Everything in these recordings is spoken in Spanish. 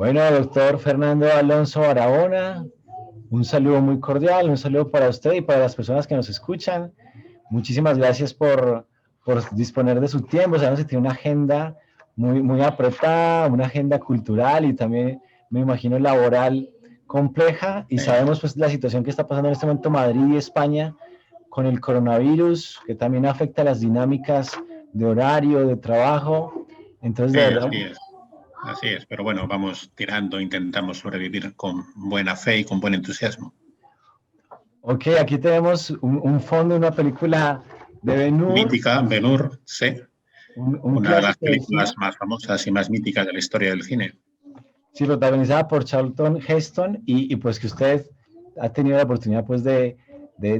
Bueno, doctor Fernando Alonso Barahona, un saludo muy cordial, un saludo para usted y para las personas que nos escuchan. Muchísimas gracias por disponer de su tiempo. Sabemos que tiene una agenda muy apretada, una agenda cultural y también, me imagino, laboral compleja. Y sabemos pues la situación que está pasando en este momento Madrid y España con el coronavirus, que también afecta las dinámicas de horario, de trabajo. Entonces, de verdad, Así es, pero bueno, vamos tirando, intentamos sobrevivir con buena fe y con buen entusiasmo. ok, aquí tenemos un fondo, una película de Ben-Hur. Mítica, Ben-Hur, sí. Un Una de las clásico del películas cine. más famosas y más míticas de la historia del cine. Sí, protagonizada por Charlton Heston y pues que usted ha tenido la oportunidad pues de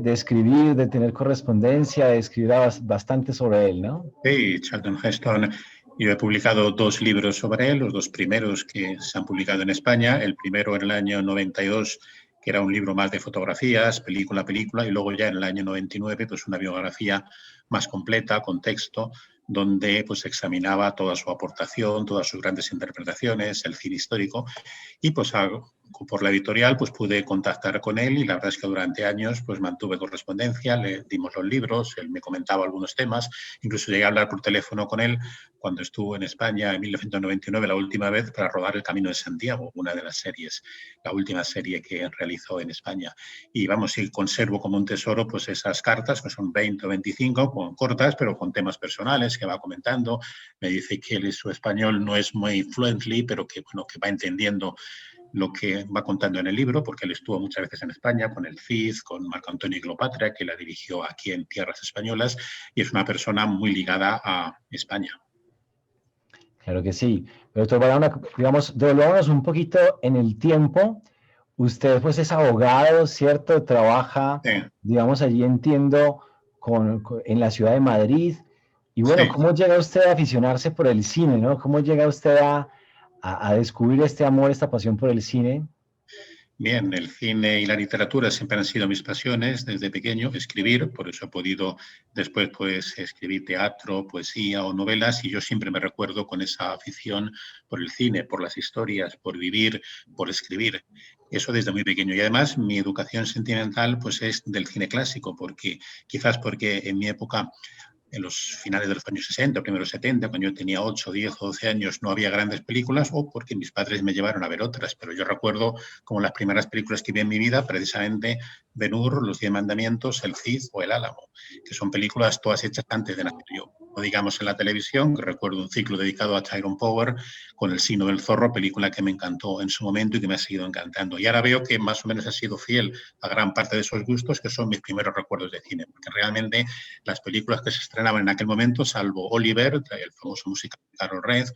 escribir, de tener correspondencia, de escribir bastante sobre él, ¿no? Sí, Charlton Heston. Yo he publicado 2 libros sobre él, los 2 primeros que se han publicado en España. El primero en el año 92, que era un libro más de fotografías, película a película, y luego ya en el año 99, pues una biografía más completa, con texto, donde pues examinaba toda su aportación, todas sus grandes interpretaciones, el cine histórico, y pues por la editorial pues pude contactar con él y la verdad es que durante años pues mantuve correspondencia, le dimos los libros, él me comentaba algunos temas, incluso llegué a hablar por teléfono con él cuando estuvo en España en 1999 la última vez para rodar El Camino de Santiago, una de las series, la última serie que realizó en España. Y vamos, sí, conservo como un tesoro pues esas cartas, que son 20 o 25, con cortas, pero con temas personales que va comentando. Me dice que su español no es muy fluently, pero que, bueno, que va entendiendo lo que va contando en el libro, porque él estuvo muchas veces en España con el CID, con Marco Antonio Cleopatra, que la dirigió aquí en tierras españolas, y es una persona muy ligada a España. Claro que sí. Pero doctor Barahona, digamos, devolvámonos un poquito en el tiempo. Usted pues es abogado, ¿cierto? Trabaja, Sí, digamos, allí entiendo, en la ciudad de Madrid. Y bueno, sí. ¿cómo llega usted a aficionarse por el cine, ¿no? ¿Cómo llega usted a descubrir este amor, esta pasión por el cine? Bien, el cine y la literatura siempre han sido mis pasiones desde pequeño, escribir, por eso he podido después pues escribir teatro, poesía o novelas y yo siempre me recuerdo con esa afición por el cine, por las historias, por vivir, por escribir. Eso desde muy pequeño y además mi educación sentimental pues es del cine clásico porque quizás porque en mi época en los finales de los años 60, primeros 70, cuando yo tenía 8, 10 o 12 años, no había grandes películas o porque mis padres me llevaron a ver otras. Pero yo recuerdo como las primeras películas que vi en mi vida, precisamente Ben-Hur, Los 10 Mandamientos, El Cid o El Álamo, que son películas todas hechas antes de nacer yo. O digamos en la televisión, que recuerdo un ciclo dedicado a Tyrone Power con El Signo del Zorro, película que me encantó en su momento y que me ha seguido encantando. Y ahora veo que más o menos ha sido fiel a gran parte de esos gustos, que son mis primeros recuerdos de cine, porque realmente las películas que se estrenaban en aquel momento, salvo Oliver, el famoso musical de Carol Reed,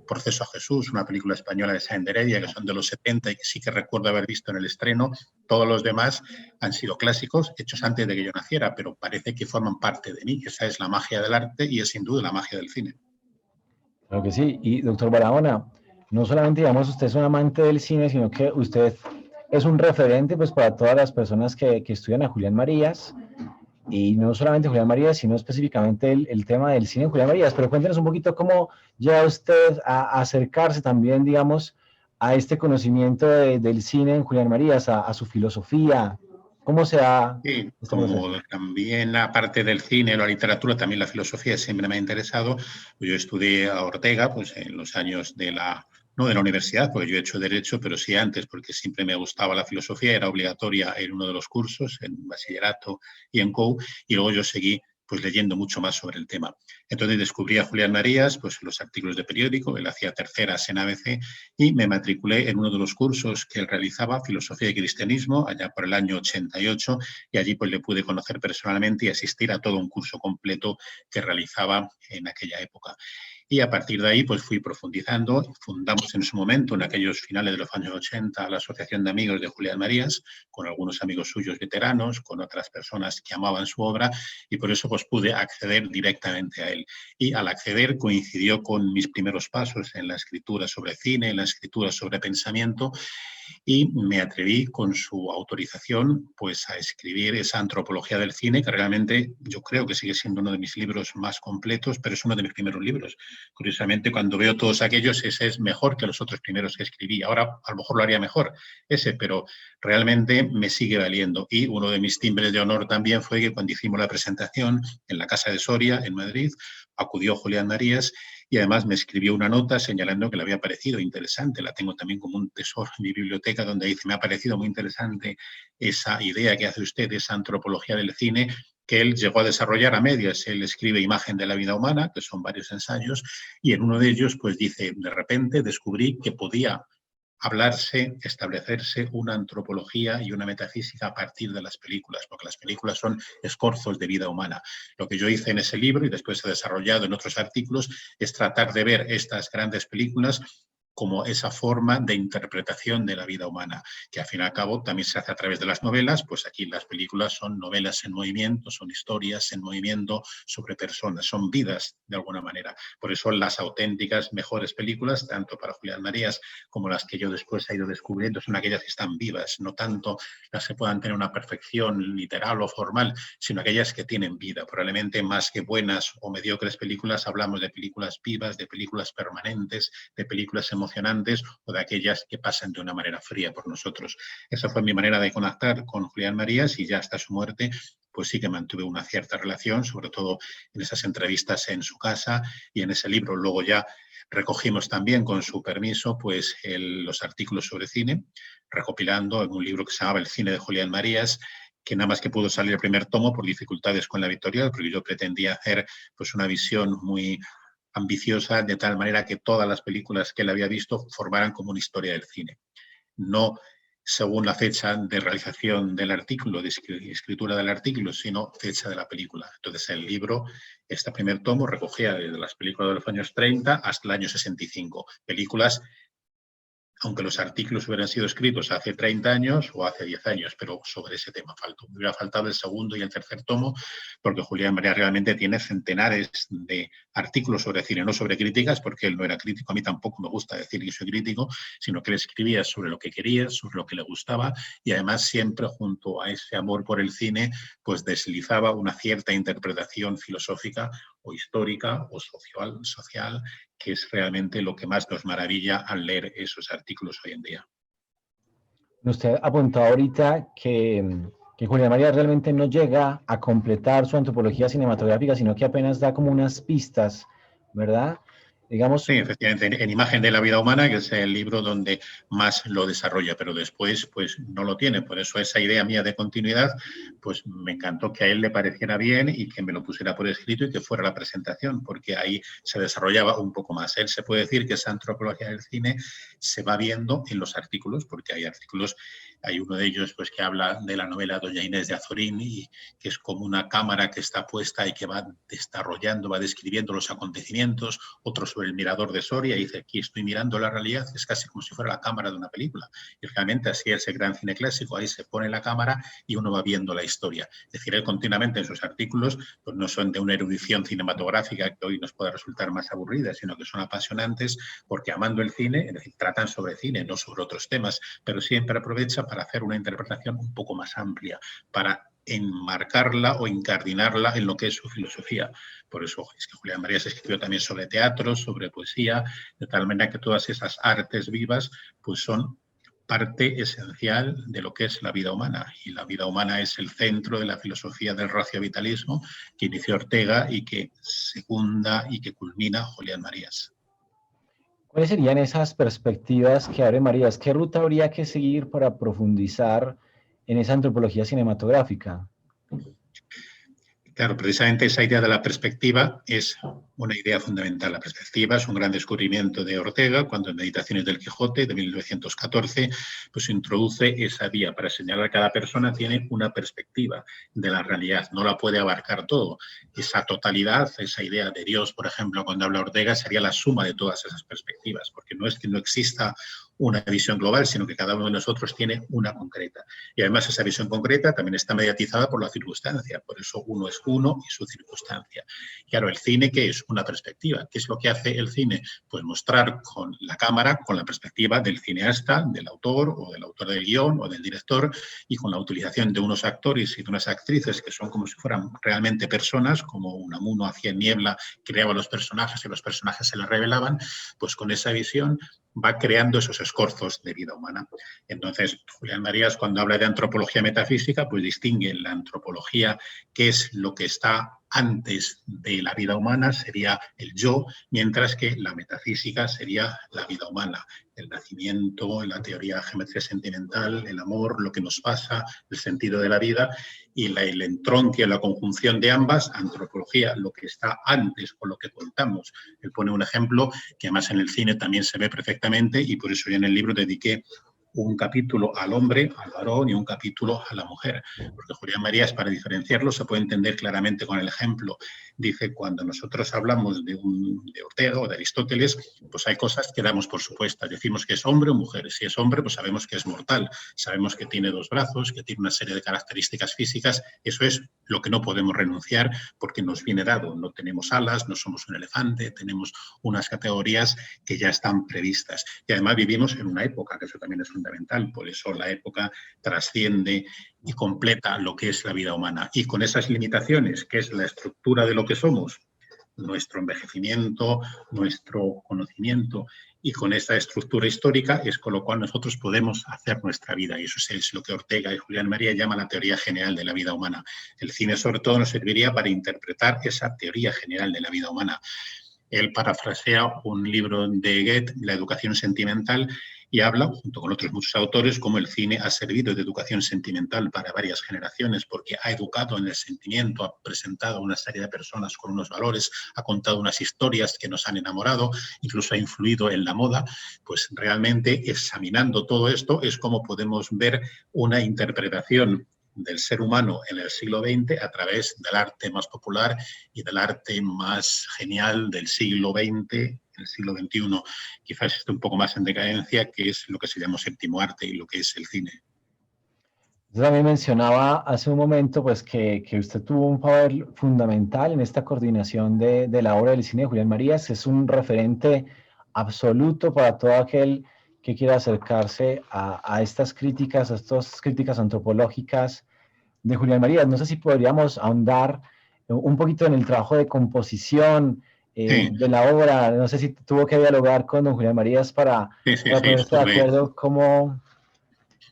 Proceso a Jesús, una película española de Sáenz de Heredia, que son de los 70 y que sí que recuerdo haber visto en el estreno, todos los demás han sido clásicos hechos antes de que yo naciera, pero parece que forman parte de mí. Esa es la magia del arte y es sin duda la magia del cine. Claro que sí. Y doctor Barahona, no solamente, digamos, usted es un amante del cine, sino que usted es un referente pues para todas las personas que estudian a Julián Marías. Y no solamente Julián Marías, sino específicamente el tema del cine en Julián Marías. Pero cuéntenos un poquito cómo llega usted a acercarse también, digamos, a este conocimiento del cine en Julián Marías, a su filosofía. ¿Cómo se da Sí, este proceso? como también aparte del cine, la literatura, también la filosofía siempre me ha interesado. Yo estudié a Ortega pues, en los años no de la universidad, porque yo he hecho Derecho, pero sí antes, porque siempre me gustaba la filosofía, era obligatoria en uno de los cursos, en bachillerato y en COU, y luego yo seguí pues leyendo mucho más sobre el tema. Entonces descubrí a Julián Marías, pues los artículos de periódico, él hacía terceras en ABC y me matriculé en uno de los cursos que él realizaba, Filosofía y Cristianismo, allá por el año 88, y allí pues le pude conocer personalmente y asistir a todo un curso completo que realizaba en aquella época. Y a partir de ahí pues fui profundizando, fundamos en su momento, en aquellos finales de los años 80, la Asociación de Amigos de Julián Marías, con algunos amigos suyos veteranos, con otras personas que amaban su obra, y por eso pues pude acceder directamente a él. Y al acceder coincidió con mis primeros pasos en la escritura sobre cine, en la escritura sobre pensamiento, y me atreví con su autorización pues a escribir esa antropología del cine, que realmente yo creo que sigue siendo uno de mis libros más completos, pero es uno de mis primeros libros. Curiosamente, cuando veo todos aquellos, ese es mejor que los otros primeros que escribí. Ahora a lo mejor lo haría mejor ese, pero realmente me sigue valiendo. Y uno de mis timbres de honor también fue que cuando hicimos la presentación en la Casa de Soria, en Madrid, acudió Julián Marías y además me escribió una nota señalando que le había parecido interesante. La tengo también como un tesoro en mi biblioteca, donde dice: me ha parecido muy interesante esa idea que hace usted, esa antropología del cine, que él llegó a desarrollar a medias. Él escribe Imagen de la vida humana, que son varios ensayos, y en uno de ellos pues dice: de repente descubrí que podía hablarse, establecerse una antropología y una metafísica a partir de las películas, porque las películas son escorzos de vida humana. Lo que yo hice en ese libro, y después he desarrollado en otros artículos, es tratar de ver estas grandes películas como esa forma de interpretación de la vida humana, que al fin y al cabo también se hace a través de las novelas. Pues aquí las películas son novelas en movimiento, son historias en movimiento sobre personas, son vidas de alguna manera. Por eso las auténticas mejores películas, tanto para Julián Marías como las que yo después he ido descubriendo, son aquellas que están vivas, no tanto las que puedan tener una perfección literal o formal, sino aquellas que tienen vida. Probablemente más que buenas o mediocres películas, hablamos de películas vivas, de películas permanentes, de películas emocionantes, o de aquellas que pasan de una manera fría por nosotros. Esa fue mi manera de conectar con Julián Marías, y ya hasta su muerte pues sí que mantuve una cierta relación, sobre todo en esas entrevistas en su casa y en ese libro. Luego ya recogimos también, con su permiso, pues los artículos sobre cine, recopilando en un libro que se llamaba El cine de Julián Marías, que nada más que pudo salir el primer tomo por dificultades con la editorial, porque yo pretendía hacer pues una visión muy ambiciosa, de tal manera que todas las películas que él había visto formaran como una historia del cine. No según la fecha de realización del artículo, de escritura del artículo, sino fecha de la película. Entonces el libro, este primer tomo, recogía desde las películas de los años 30 hasta el año 65. Películas, aunque los artículos hubieran sido escritos hace 30 años o hace 10 años, pero sobre ese tema faltó. Me hubiera faltado el segundo y el tercer tomo, porque Julián Marías realmente tiene centenares de artículos sobre cine, no sobre críticas, porque él no era crítico. A mí tampoco me gusta decir que soy crítico, sino que él escribía sobre lo que quería, sobre lo que le gustaba, y además siempre junto a ese amor por el cine, pues deslizaba una cierta interpretación filosófica o histórica o social, que es realmente lo que más nos maravilla al leer esos artículos hoy en día. Usted apuntó ahorita que Julián Marías realmente no llega a completar su antropología cinematográfica, sino que apenas da como unas pistas, ¿verdad? Digamos, sí, efectivamente, en Imagen de la vida humana, que es el libro donde más lo desarrolla, pero después pues no lo tiene. Por eso esa idea mía de continuidad, pues me encantó que a él le pareciera bien y que me lo pusiera por escrito y que fuera la presentación, porque ahí se desarrollaba un poco más. Él se puede decir que esa antropología del cine se va viendo en los artículos, porque hay artículos, hay uno de ellos pues que habla de la novela Doña Inés de Azorín, y que es como una cámara que está puesta y que va desarrollando, va describiendo los acontecimientos. Otro sobre el mirador de Soria, y dice: aquí estoy mirando la realidad, es casi como si fuera la cámara de una película. Y realmente así es el gran cine clásico, ahí se pone la cámara y uno va viendo la historia. Es decir, él continuamente en sus artículos pues no son de una erudición cinematográfica que hoy nos pueda resultar más aburrida, sino que son apasionantes, porque amando el cine, es decir, tratan sobre cine, no sobre otros temas, pero siempre aprovecha para hacer una interpretación un poco más amplia, para enmarcarla o incardinarla en lo que es su filosofía. Por eso es que Julián Marías escribió también sobre teatro, sobre poesía, de tal manera que todas esas artes vivas pues son parte esencial de lo que es la vida humana, y la vida humana es el centro de la filosofía del raciovitalismo que inició Ortega y que secunda y que culmina Julián Marías. ¿cuáles serían esas perspectivas que abre Marías? ¿Qué ruta habría que seguir para profundizar en esa antropología cinematográfica? Claro, precisamente esa idea de la perspectiva es una idea fundamental. La perspectiva es un gran descubrimiento de Ortega, cuando en Meditaciones del Quijote, de 1914, pues introduce esa vía para señalar que cada persona tiene una perspectiva de la realidad, no la puede abarcar todo. Esa totalidad, esa idea de Dios, por ejemplo, cuando habla Ortega, sería la suma de todas esas perspectivas, porque no es que no exista una visión global, sino que cada uno de nosotros tiene una concreta. Y además esa visión concreta también está mediatizada por la circunstancia, por eso uno es uno y su circunstancia. Claro, el cine, ¿qué es? Una perspectiva. ¿Qué es lo que hace el cine? Pues mostrar con la cámara, con la perspectiva del cineasta, del autor o del autor del guión o del director, y con la utilización de unos actores y de unas actrices que son como si fueran realmente personas, como Unamuno hacía en Niebla, creaba los personajes y los personajes se les revelaban, pues con esa visión va creando esos escorzos de vida humana. Entonces, Julián Marías, cuando habla de antropología metafísica, pues distingue la antropología, que es lo que está antes de la vida humana, sería el yo, mientras que la metafísica sería la vida humana, el nacimiento, la teoría de geometría sentimental, el amor, lo que nos pasa, el sentido de la vida, y el entronque, la conjunción de ambas, antropología, lo que está antes o lo que contamos. Él pone un ejemplo que además en el cine también se ve perfectamente, y por eso yo en el libro dediqué un capítulo al hombre, al varón, y un capítulo a la mujer, porque Julián Marías, para diferenciarlo, se puede entender claramente con el ejemplo. Dice, cuando nosotros hablamos de Ortega o de Aristóteles, pues hay cosas que damos por supuestas. Decimos que es hombre o mujer. Si es hombre, pues sabemos que es mortal, sabemos que tiene 2 brazos, que tiene una serie de características físicas. Eso es lo que no podemos renunciar porque nos viene dado. No tenemos alas, no somos un elefante, tenemos unas categorías que ya están previstas. Y además vivimos en una época, que eso también es fundamental, por eso la época trasciende y completa lo que es la vida humana. Y con esas limitaciones, que es la estructura de lo que somos, nuestro envejecimiento, nuestro conocimiento, y con esa estructura histórica es con lo cual nosotros podemos hacer nuestra vida. Y eso es lo que Ortega y Julián María llaman la teoría general de la vida humana. El cine sobre todo nos serviría para interpretar esa teoría general de la vida humana. Él parafrasea un libro de Goethe, La educación sentimental, y habla, junto con otros muchos autores, cómo el cine ha servido de educación sentimental para varias generaciones, porque ha educado en el sentimiento, ha presentado a una serie de personas con unos valores, ha contado unas historias que nos han enamorado, incluso ha influido en la moda. Pues realmente, examinando todo esto, es como podemos ver una interpretación del ser humano en el siglo XX a través del arte más popular y del arte más genial del siglo XX, el siglo XXI. Quizás esté un poco más en decadencia, que es lo que se llama séptimo arte y lo que es el cine. Yo también mencionaba hace un momento pues, que usted tuvo un papel fundamental en esta coordinación de la obra del cine de Julián Marías. Es un referente absoluto para todo aquel que quiera acercarse a estas críticas antropológicas de Julián Marías. No sé si podríamos ahondar un poquito en el trabajo de composición Sí, de la obra. No sé si tuvo que dialogar con don Julián Marías para ponerse de acuerdo cómo...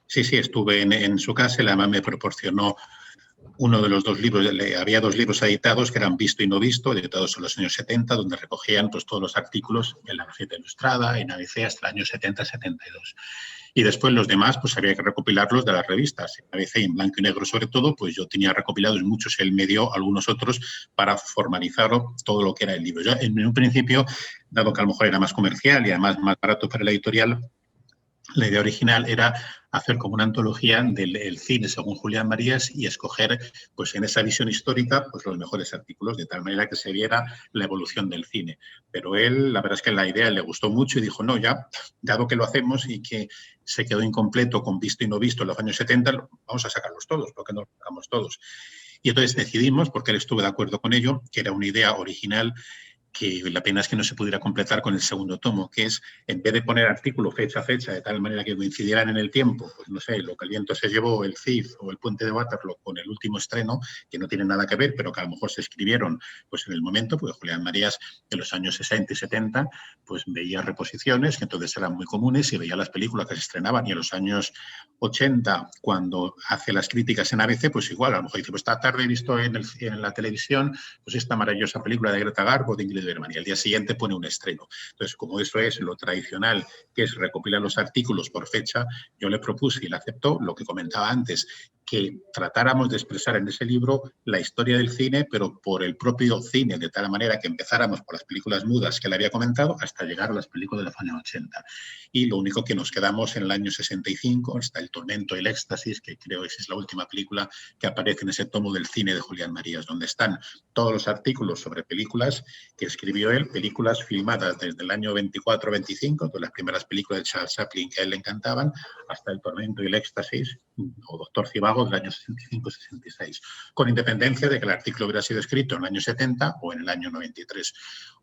Sí, estuve en su casa y además me proporcionó uno de los 2 libros. Había 2 libros editados que eran Visto y No Visto, editados en los años 70, donde recogían pues, todos los artículos en la Gaceta Ilustrada, en ABC, hasta el año 70-72. Y después los demás, pues había que recopilarlos de las revistas. En ABC y en blanco y negro, sobre todo, pues yo tenía recopilados muchos, él me dio algunos otros para formalizar todo lo que era el libro. Yo, en un principio, dado que a lo mejor era más comercial y además más barato para la editorial, la idea original era hacer como una antología del cine según Julián Marías y escoger, pues en esa visión histórica, pues los mejores artículos, de tal manera que se viera la evolución del cine. Pero él, la verdad es que la idea le gustó mucho y dijo, no, ya, dado que lo hacemos y que se quedó incompleto con Visto y No Visto en los años 70, vamos a sacarlos todos, porque no los sacamos todos. Y entonces decidimos, porque él estuvo de acuerdo con ello, que era una idea original, que la pena es que no se pudiera completar con el segundo tomo, que es, en vez de poner artículo fecha a fecha, de tal manera que coincidieran en el tiempo, pues no sé, Lo que el viento se llevó, El Cid o El puente de Waterloo con el último estreno, que no tienen nada que ver, pero que a lo mejor se escribieron pues en el momento, pues Julián Marías en los años 60 y 70, pues veía reposiciones, que entonces eran muy comunes, y veía las películas que se estrenaban, y en los años 80, cuando hace las críticas en ABC, pues igual, a lo mejor dice, pues esta tarde he visto en la televisión pues esta maravillosa película de Greta Garbo, de Ingrid Bergman, y al día siguiente pone un estreno. Entonces, como eso es lo tradicional, que es recopilar los artículos por fecha, yo le propuse y él aceptó lo que comentaba antes, que tratáramos de expresar en ese libro la historia del cine, pero por el propio cine, de tal manera que empezáramos por las películas mudas que le había comentado hasta llegar a las películas de los años 80. Y lo único que nos quedamos en el año 65, hasta El tormento y el éxtasis, que creo que es la última película que aparece en ese tomo del cine de Julián Marías, donde están todos los artículos sobre películas que escribió él, películas filmadas desde el año 24-25, con las primeras películas de Charles Chaplin que a él le encantaban, hasta El tormento y el éxtasis, o Doctor Zhivago, del año 65-66, con independencia de que el artículo hubiera sido escrito en el año 70 o en el año 93.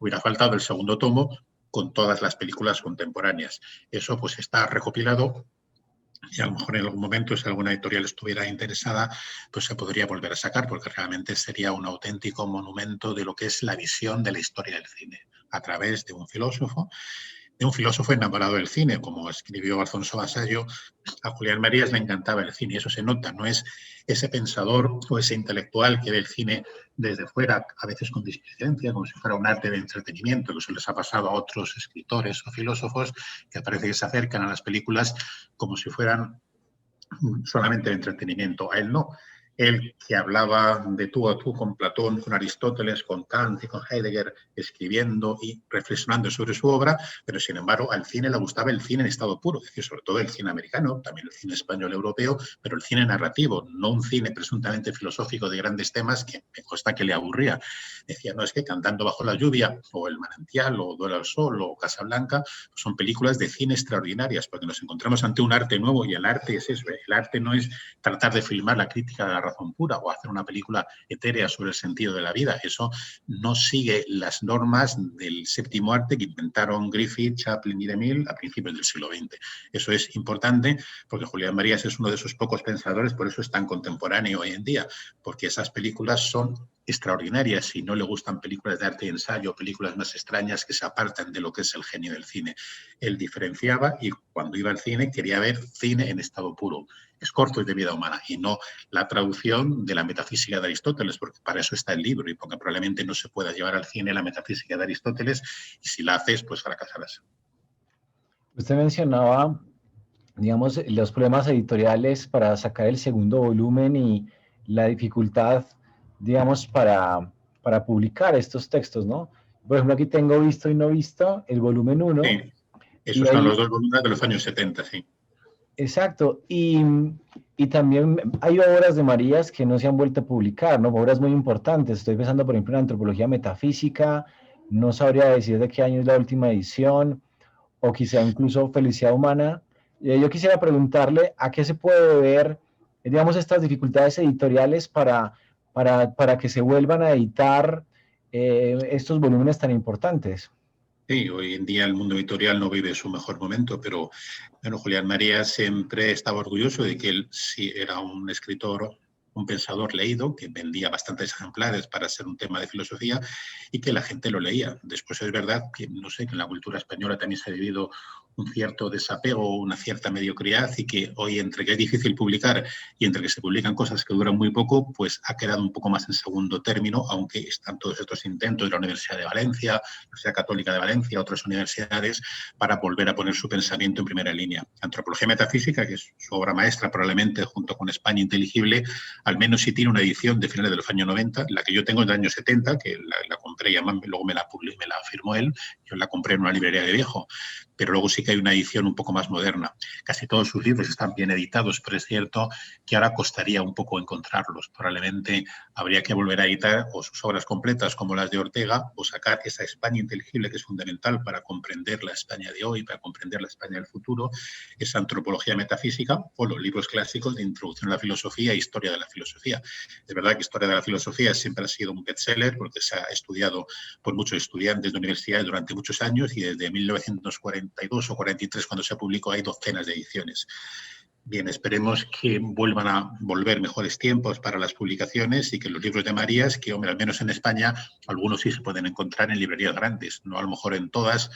Hubiera faltado el segundo tomo con todas las películas contemporáneas. Eso pues está recopilado y a lo mejor en algún momento, si alguna editorial estuviera interesada, pues se podría volver a sacar, porque realmente sería un auténtico monumento de lo que es la visión de la historia del cine, a través de un filósofo enamorado del cine, como escribió Alfonso Vasallo. A Julián Marías le encantaba el cine, y eso se nota, no es ese pensador o ese intelectual que ve el cine desde fuera, a veces con displicencia, como si fuera un arte de entretenimiento, que eso les ha pasado a otros escritores o filósofos que parece que se acercan a las películas como si fueran solamente de entretenimiento. A él no. Él, que hablaba de tú a tú con Platón, con Aristóteles, con Kant y con Heidegger, escribiendo y reflexionando sobre su obra, pero sin embargo al cine le gustaba el cine en estado puro, es decir, sobre todo el cine americano, también el cine español europeo, pero el cine narrativo, no un cine presuntamente filosófico de grandes temas que me consta que le aburría. Decía, no, es que Cantando bajo la lluvia, o El manantial, o Duelo al sol, o Casablanca, son películas de cine extraordinarias, porque nos encontramos ante un arte nuevo, y el arte es eso, el arte no es tratar de filmar la crítica de la razón pura o hacer una película etérea sobre el sentido de la vida. Eso no sigue las normas del séptimo arte que inventaron Griffith, Chaplin y DeMille a principios del siglo XX. Eso es importante porque Julián Marías es uno de esos pocos pensadores, por eso es tan contemporáneo hoy en día, porque esas películas son extraordinarias. Si no le gustan películas de arte y ensayo, películas más extrañas que se apartan de lo que es el genio del cine. Él diferenciaba y cuando iba al cine quería ver cine en estado puro. Es corto y de vida humana, y no la traducción de la metafísica de Aristóteles, porque para eso está el libro y porque probablemente no se pueda llevar al cine la metafísica de Aristóteles, y si la haces, pues fracasarás. Usted mencionaba, digamos, los problemas editoriales para sacar el segundo volumen y la dificultad, digamos, para publicar estos textos, ¿no? Por ejemplo, aquí tengo Visto y no visto, el volumen 1. Sí, esos son los dos volúmenes de los años 70, sí. Exacto, y también hay obras de Marías que no se han vuelto a publicar, ¿no? Obras muy importantes. Estoy pensando, por ejemplo, en Antropología Metafísica, no sabría decir de qué año es la última edición, o quizá incluso Felicidad Humana. Yo quisiera preguntarle a qué se puede deber, digamos, estas dificultades editoriales para que se vuelvan a editar estos volúmenes tan importantes. Sí, hoy en día el mundo editorial no vive su mejor momento, pero bueno, Julián Marías siempre estaba orgulloso de que él sí era un escritor, un pensador leído, que vendía bastantes ejemplares para ser un tema de filosofía y que la gente lo leía. Después es verdad que, no sé, que en la cultura española también se ha vivido un cierto desapego, una cierta mediocridad, y que hoy, entre que es difícil publicar y entre que se publican cosas que duran muy poco, pues ha quedado un poco más en segundo término, aunque están todos estos intentos de la Universidad de Valencia, la Universidad Católica de Valencia, otras universidades, para volver a poner su pensamiento en primera línea. Antropología Metafísica, que es su obra maestra probablemente, junto con España Inteligible, al menos sí tiene una edición de finales de los años 90, la que yo tengo es del año 70, que la compré y además luego me la firmó él, yo la compré en una librería de viejo, pero luego sí que hay una edición un poco más moderna. Casi todos sus libros están bien editados, pero es cierto que ahora costaría un poco encontrarlos. Probablemente habría que volver a editar o sus obras completas como las de Ortega, o sacar esa España inteligible que es fundamental para comprender la España de hoy, para comprender la España del futuro, esa Antropología Metafísica, o los libros clásicos de Introducción a la Filosofía e Historia de la Filosofía. Es verdad que Historia de la Filosofía siempre ha sido un bestseller porque se ha estudiado por muchos estudiantes de universidades durante muchos años, y desde 1942 o 43, cuando se publicó, hay docenas de ediciones. Bien, esperemos que vuelvan a volver mejores tiempos para las publicaciones y que los libros de Marías, que hombre, al menos en España, algunos sí se pueden encontrar en librerías grandes, no a lo mejor en todas,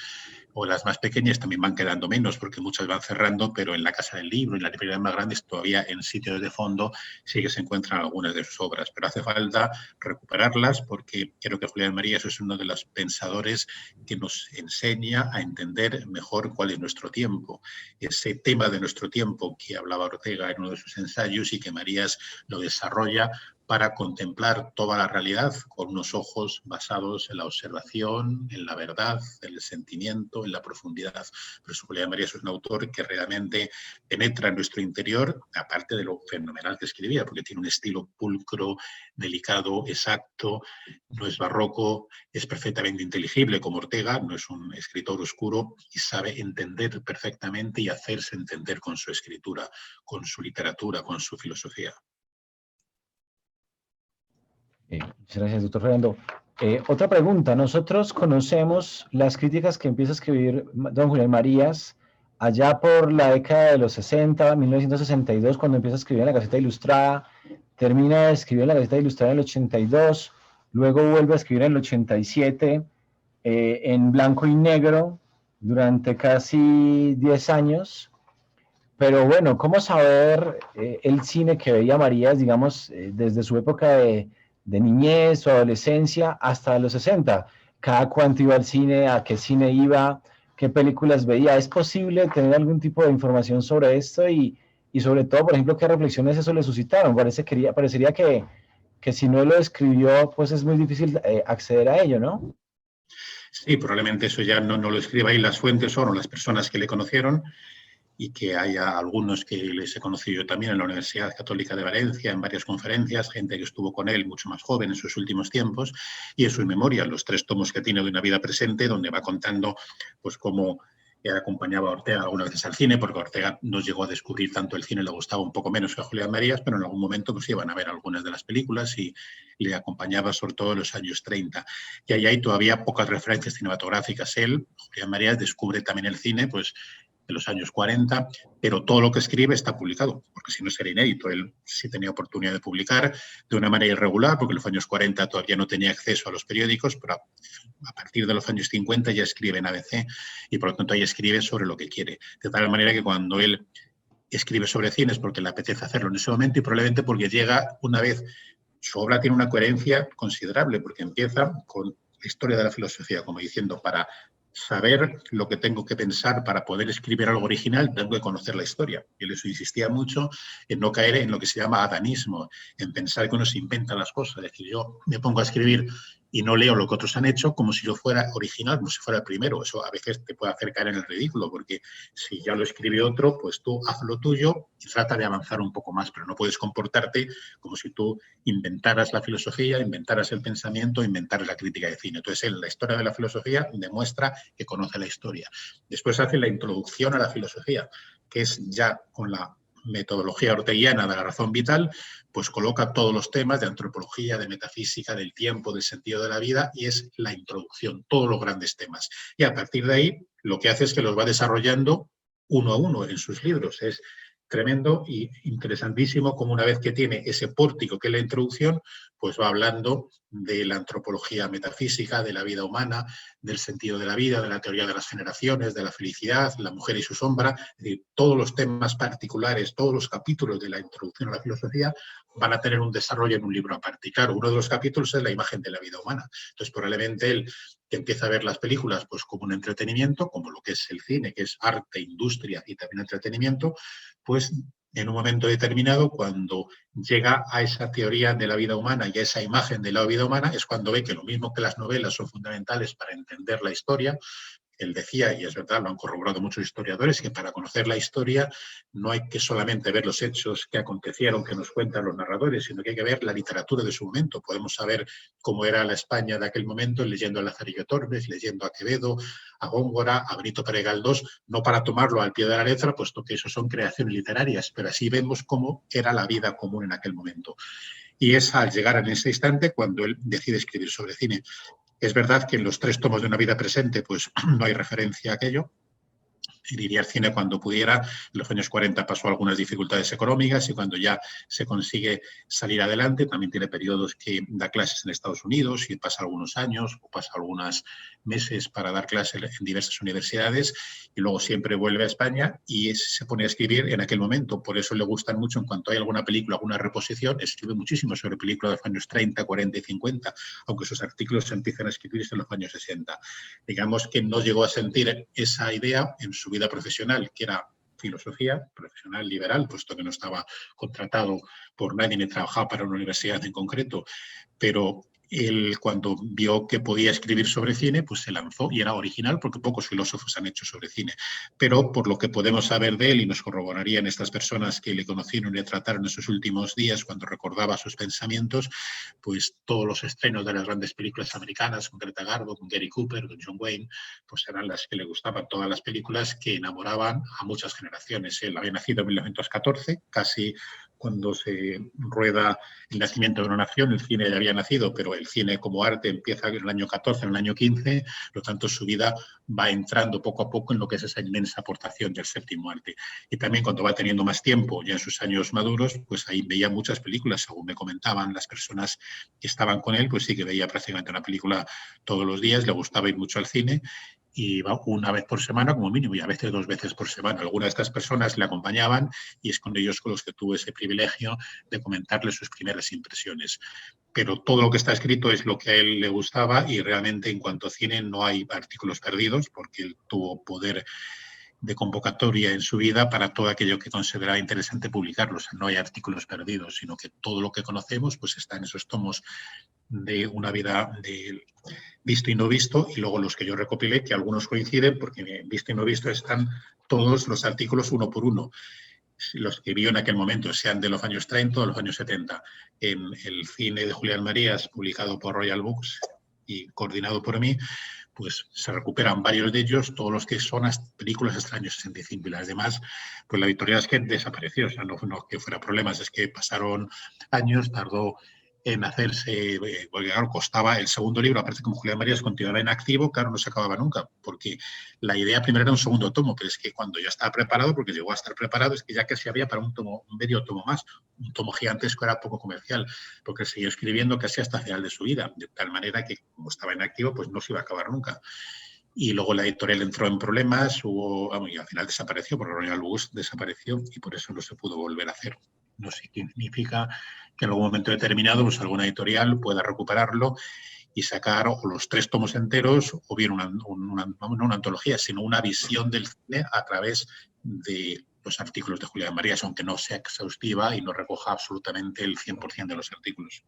o las más pequeñas también van quedando menos porque muchas van cerrando, pero en la Casa del Libro y en las librerías más grandes todavía en sitios de fondo sí que se encuentran algunas de sus obras, pero hace falta recuperarlas porque creo que Julián Marías es uno de los pensadores que nos enseña a entender mejor cuál es nuestro tiempo. Ese tema de nuestro tiempo que hablaba Ortega en uno de sus ensayos y que Marías lo desarrolla para contemplar toda la realidad con unos ojos basados en la observación, en la verdad, en el sentimiento, en la profundidad. Por eso Julián Marías es un autor que realmente penetra en nuestro interior, aparte de lo fenomenal que escribía, porque tiene un estilo pulcro, delicado, exacto, no es barroco, es perfectamente inteligible como Ortega, no es un escritor oscuro y sabe entender perfectamente y hacerse entender con su escritura, con su literatura, con su filosofía. Muchas gracias, doctor Fernando. Otra pregunta. Nosotros conocemos las críticas que empieza a escribir don Julián Marías allá por la década de los 60, 1962, cuando empieza a escribir en la Gaceta Ilustrada, termina de escribir en la Gaceta Ilustrada en el 82, luego vuelve a escribir en el 87, en blanco y negro, durante casi 10 años. Pero bueno, ¿cómo saber el cine que veía Marías, digamos, desde su época de niñez o adolescencia hasta los 60? ¿Cada cuánto iba al cine? ¿A qué cine iba? ¿Qué películas veía? ¿Es posible tener algún tipo de información sobre esto? Y sobre todo, por ejemplo, ¿qué reflexiones eso le suscitaron? Parecería que si no lo escribió, pues es muy difícil acceder a ello, ¿no? Sí, probablemente eso ya no lo escriba ahí las fuentes o las personas que le conocieron, y que haya algunos que les he conocido yo también en la Universidad Católica de Valencia, en varias conferencias, gente que estuvo con él mucho más joven en sus últimos tiempos, y en su memoria, los 3 tomos que tiene de Una vida presente, donde va contando pues cómo acompañaba a Ortega algunas veces al cine, porque Ortega no llegó a descubrir tanto el cine, le gustaba un poco menos que a Julián Marías, pero en algún momento pues iban a ver algunas de las películas y le acompañaba sobre todo en los años 30. Y ahí hay todavía pocas referencias cinematográficas. Él, Julián Marías, descubre también el cine, pues de los años 40, pero todo lo que escribe está publicado, porque si no sería inédito. Él sí tenía oportunidad de publicar de una manera irregular, porque en los años 40 todavía no tenía acceso a los periódicos, pero a partir de los años 50 ya escribe en ABC y por lo tanto ahí escribe sobre lo que quiere. De tal manera que cuando él escribe sobre cine es porque le apetece hacerlo en ese momento y probablemente porque llega una vez. Su obra tiene una coherencia considerable, porque empieza con la historia de la filosofía, como diciendo, para saber lo que tengo que pensar para poder escribir algo original, tengo que conocer la historia. Y él eso insistía mucho en no caer en lo que se llama adanismo, en pensar que uno se inventa las cosas. Es decir, yo me pongo a escribir y no leo lo que otros han hecho como si yo fuera original, como si fuera el primero. Eso a veces te puede hacer caer en el ridículo, porque si ya lo escribe otro, pues tú haz lo tuyo y trata de avanzar un poco más, pero no puedes comportarte como si tú inventaras la filosofía, inventaras el pensamiento, inventaras la crítica de cine. Entonces, él, la historia de la filosofía demuestra que conoce la historia. Después hace la introducción a la filosofía, que es ya con la metodología orteguiana de la razón vital, pues coloca todos los temas de antropología, de metafísica, del tiempo, del sentido de la vida, y es la introducción, todos los grandes temas. Y a partir de ahí, lo que hace es que los va desarrollando uno a uno en sus libros. Es tremendo y interesantísimo como una vez que tiene ese pórtico que es la introducción, pues va hablando de la antropología metafísica, de la vida humana, del sentido de la vida, de la teoría de las generaciones, de la felicidad, la mujer y su sombra. Es decir, todos los temas particulares, todos los capítulos de la introducción a la filosofía van a tener un desarrollo en un libro aparte. Y claro, uno de los capítulos es la imagen de la vida humana. Entonces, probablemente él, que empieza a ver las películas pues como un entretenimiento, como lo que es el cine, que es arte, industria y también entretenimiento, pues en un momento determinado, cuando llega a esa teoría de la vida humana y a esa imagen de la vida humana, es cuando ve que lo mismo que las novelas son fundamentales para entender la historia. Él decía, y es verdad, lo han corroborado muchos historiadores, que para conocer la historia no hay que solamente ver los hechos que acontecieron, que nos cuentan los narradores, sino que hay que ver la literatura de su momento. Podemos saber cómo era la España de aquel momento leyendo a Lazarillo Tormes, leyendo a Quevedo, a Góngora, a Benito Pérez Galdós, no para tomarlo al pie de la letra, puesto que eso son creaciones literarias, pero así vemos cómo era la vida común en aquel momento. Y es al llegar en ese instante cuando él decide escribir sobre cine. Es verdad que en los 3 tomos de Una vida presente pues no hay referencia a aquello. iría al cine cuando pudiera. En los años 40 pasó algunas dificultades económicas y cuando ya se consigue salir adelante, también tiene periodos que da clases en Estados Unidos y pasa algunos años o pasa algunos meses para dar clases en diversas universidades y luego siempre vuelve a España y se pone a escribir en aquel momento. Por eso le gustan mucho, en cuanto hay alguna película, alguna reposición, escribe muchísimo sobre películas de los años 30, 40 y 50, aunque sus artículos empiezan a escribirse en los años 60. Digamos que no llegó a sentir esa idea en su vida profesional, que era filosofía, profesional liberal, puesto que no estaba contratado por nadie ni trabajaba para una universidad en concreto, pero él, cuando vio que podía escribir sobre cine, pues se lanzó y era original porque pocos filósofos han hecho sobre cine. Pero por lo que podemos saber de él, y nos corroborarían estas personas que le conocieron y le trataron en sus últimos días cuando recordaba sus pensamientos, pues todos los estrenos de las grandes películas americanas, con Greta Garbo, con Gary Cooper, con John Wayne, pues eran las que le gustaban, todas las películas que enamoraban a muchas generaciones. Él había nacido en 1914, casi cuando se rueda El nacimiento de una nación, el cine ya había nacido, pero el cine como arte empieza en el año 14, en el año 15, por lo tanto su vida va entrando poco a poco en lo que es esa inmensa aportación del séptimo arte. Y también cuando va teniendo más tiempo, ya en sus años maduros, pues ahí veía muchas películas, según me comentaban las personas que estaban con él, pues sí que veía prácticamente una película todos los días, le gustaba ir mucho al cine y iba una vez por semana como mínimo y a veces 2 veces por semana. Algunas de estas personas le acompañaban y es con ellos con los que tuve ese privilegio de comentarles sus primeras impresiones. Pero todo lo que está escrito es lo que a él le gustaba y realmente en cuanto a cine no hay artículos perdidos porque él tuvo poder de convocatoria en su vida para todo aquello que consideraba interesante publicarlo. O sea, no hay artículos perdidos, sino que todo lo que conocemos pues está en esos tomos de una vida de visto y no visto, y luego los que yo recopilé, que algunos coinciden, porque en visto y no visto están todos los artículos uno por uno. Los que vio en aquel momento, sean de los años 30 o los años 70. En el cine de Julián Marías, publicado por Royal Books y coordinado por mí, pues se recuperan varios de ellos, todos los que son películas hasta el año 65 y las demás, pues la editorial es que desapareció, o sea, no que fuera problemas, es que pasaron años, tardó en hacerse, porque claro, costaba el segundo libro, aparte como Julián Marías continuaba en activo, claro, no se acababa nunca, porque la idea primero era un segundo tomo, pero es que cuando ya estaba preparado, porque llegó a estar preparado, es que ya casi había para un medio tomo más, un tomo gigantesco era poco comercial, porque siguió escribiendo casi hasta el final de su vida, de tal manera que como estaba en activo, pues no se iba a acabar nunca. Y luego la editorial entró en problemas, y al final desapareció, porque Royal Books desapareció y por eso no se pudo volver a hacer. No sé qué significa que en algún momento determinado pues alguna editorial pueda recuperarlo y sacar o los 3 tomos enteros o bien no una antología, sino una visión del cine a través de los artículos de Julián Marías, aunque no sea exhaustiva y no recoja absolutamente el 100% de los artículos.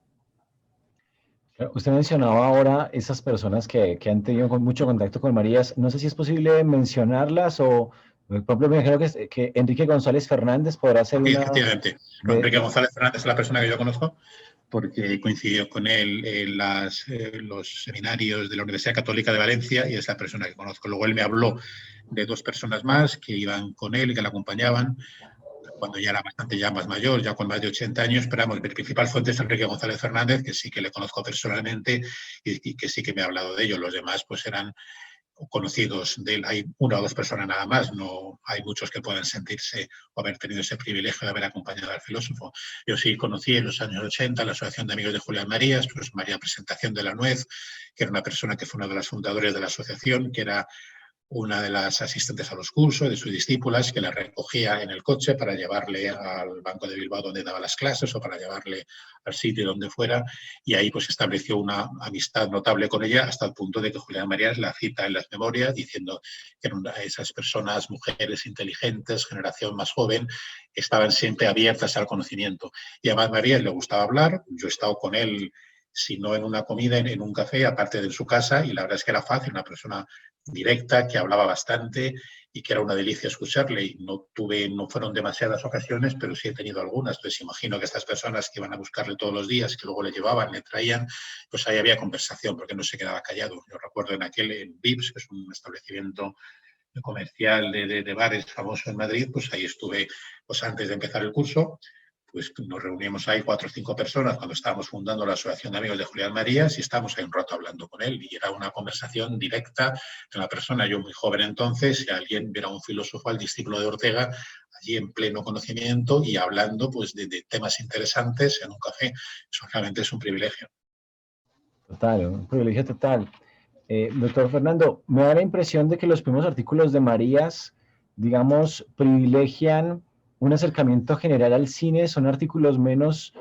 Usted mencionaba ahora esas personas que han tenido mucho contacto con Marías. No sé si es posible mencionarlas o, por ejemplo, me dijeron que Enrique González Fernández podrá ser Sí, una... efectivamente. Enrique González Fernández es la persona que yo conozco porque coincidió con él en los seminarios de la Universidad Católica de Valencia y es la persona que conozco. Luego él me habló de 2 personas más que iban con él y que le acompañaban cuando ya era bastante ya más mayor, ya con más de 80 años, pero vamos, mi principal fuente es Enrique González Fernández, que sí que le conozco personalmente y que sí que me ha hablado de ello. Los demás pues eran conocidos de él. Hay 1 o 2 personas nada más, no hay muchos que puedan sentirse o haber tenido ese privilegio de haber acompañado al filósofo. Yo sí conocí en los años 80 la Asociación de Amigos de Julián Marías, pues María Presentación de la Nuez, que era una persona que fue una de las fundadoras de la asociación, que era una de las asistentes a los cursos, de sus discípulas, que la recogía en el coche para llevarle al Banco de Bilbao donde daba las clases o para llevarle al sitio donde fuera, y ahí pues estableció una amistad notable con ella hasta el punto de que Julián Marías la cita en las memorias diciendo que eran esas personas, mujeres inteligentes, generación más joven, estaban siempre abiertas al conocimiento. Y además Marías le gustaba hablar, yo he estado con él, si no en una comida, en un café, aparte de su casa, y la verdad es que era fácil, una persona directa, que hablaba bastante y que era una delicia escucharle. Y no fueron demasiadas ocasiones, pero sí he tenido algunas. Entonces imagino que estas personas que iban a buscarle todos los días, que luego le llevaban, le traían, pues ahí había conversación, porque no se quedaba callado. Yo recuerdo en Vips, que es un establecimiento comercial de bares famoso en Madrid, pues ahí estuve pues antes de empezar el curso, pues nos reunimos ahí 4 o 5 personas cuando estábamos fundando la Asociación de Amigos de Julián Marías y estábamos ahí un rato hablando con él y era una conversación directa con la persona. Yo muy joven entonces, si alguien viera un filósofo, al discípulo de Ortega, allí en pleno conocimiento y hablando pues de temas interesantes en un café. Eso realmente es un privilegio. Total, un privilegio total. Doctor Fernando, me da la impresión de que los primeros artículos de Marías, digamos, privilegian un acercamiento general al cine, son artículos menos,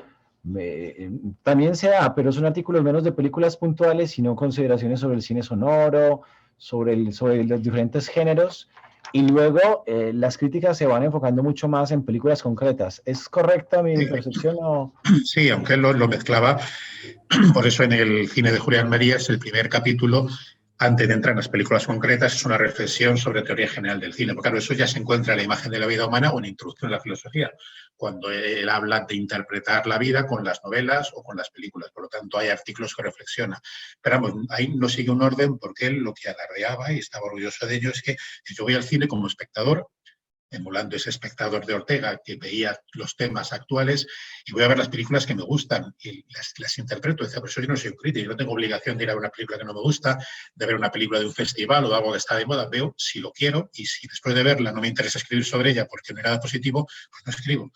también se da, pero son artículos menos de películas puntuales, sino consideraciones sobre el cine sonoro, sobre los diferentes géneros, y luego las críticas se van enfocando mucho más en películas concretas. ¿Es correcta mi percepción o...? Sí, aunque él lo mezclaba. Por eso en el cine de Julián Marías, el primer capítulo, antes de entrar en las películas concretas, es una reflexión sobre teoría general del cine. Porque claro, eso ya se encuentra en la imagen de la vida humana o en Introducción a la filosofía, cuando él habla de interpretar la vida con las novelas o con las películas. Por lo tanto, hay artículos que reflexiona. Pero vamos, ahí no sigue un orden porque él lo que alardeaba y estaba orgulloso de ello es que yo voy al cine como espectador, emulando ese espectador de Ortega que veía los temas actuales y voy a ver las películas que me gustan y las interpreto. Dice, por eso yo no soy un crítico, yo no tengo obligación de ir a ver una película que no me gusta, de ver una película de un festival o de algo que está de moda. Veo si lo quiero y si después de verla no me interesa escribir sobre ella porque no hay nada positivo, pues no escribo.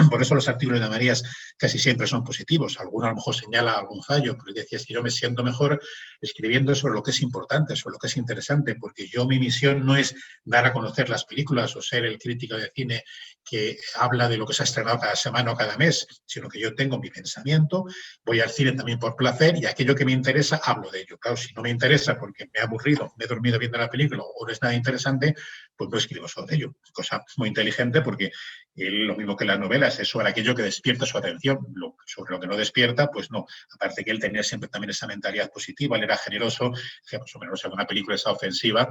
Por eso los artículos de Marías casi siempre son positivos. Alguno a lo mejor señala algún fallo, pero decía, es que yo me siento mejor escribiendo sobre lo que es importante, sobre lo que es interesante, porque yo mi misión no es dar a conocer las películas o ser el crítico de cine que habla de lo que se ha estrenado cada semana o cada mes, sino que yo tengo mi pensamiento, voy al cine también por placer y aquello que me interesa hablo de ello. Claro, si no me interesa porque me ha aburrido, me he dormido viendo la película o no es nada interesante, pues no escribo sobre ello. Cosa muy inteligente porque lo mismo que las novelas es sobre aquello que despierta su atención, sobre lo que no despierta, pues no. Aparte que él tenía siempre también esa mentalidad positiva, él era generoso, decía, pues o menos si una película es ofensiva,